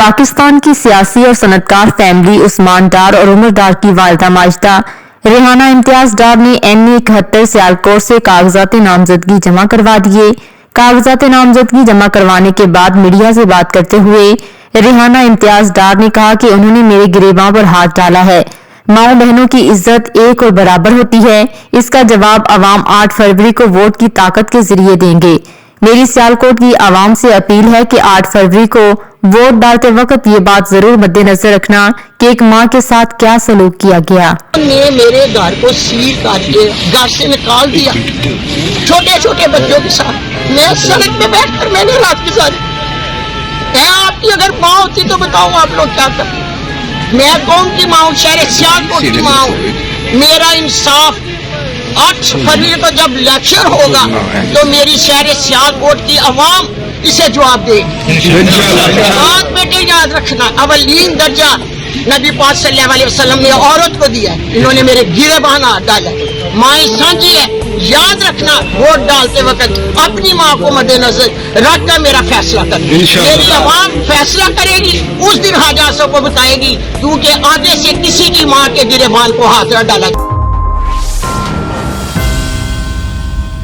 پاکستان کی سیاسی اور صنعتکار فیملی عثمان ڈار اور عمر ڈار کی والدہ ماجدہ ریحانہ امتیاز ڈار نے NE 71 سیالکوٹ سے کاغذات نامزدگی جمع کروا دیے۔ کاغذات نامزدگی جمع کروانے کے بعد میڈیا سے بات کرتے ہوئے ریحانہ امتیاز ڈار نے کہا کہ انہوں نے میرے گریباں پر ہاتھ ڈالا ہے۔ ماؤں بہنوں کی عزت ایک اور برابر ہوتی ہے، اس کا جواب عوام 8 فروری کو ووٹ کی طاقت کے ذریعے دیں گے۔ میری سیالکوٹ کی عوام سے اپیل ہے کہ 8 فروری کو ووٹ ڈالتے وقت یہ بات ضرور مد نظر رکھنا کہ ایک ماں کے ساتھ کیا سلوک کیا گیا۔ نے میرے گھر کو سیل کر کے گھر سے نکال دیا، چھوٹے چھوٹے بچوں کے ساتھ میں سڑک پہ بیٹھ کر میں نے رات گزاری۔ آپ کی اگر ماں ہوتی تو بتاؤں آپ لوگ کیا کرتے؟ میں قوم کی ماں ہوں، شہر سیالکوٹ کی ماں ہوں۔ میرا انصاف 8 فروری کو جب لیکچر ہوگا تو میری شہر سیالکوٹ کی عوام اسے جواب دے گی۔ بات بیٹے یاد رکھنا، اولین درجہ نبی پاک صلی اللہ علیہ وسلم نے عورت کو دیا، انہوں نے میرے گرے بہانا ڈالا۔ مائیں سانجی ہے، یاد رکھنا ووٹ ڈالتے وقت اپنی ماں کو مد نظر رکھ کر میرا فیصلہ کر۔ میری عوام فیصلہ کرے گی، اس دن حاجاسوں کو بتائے گی، کیونکہ آگے سے کسی کی ماں کے گرے بان کو ہاتھ نہ ڈالا۔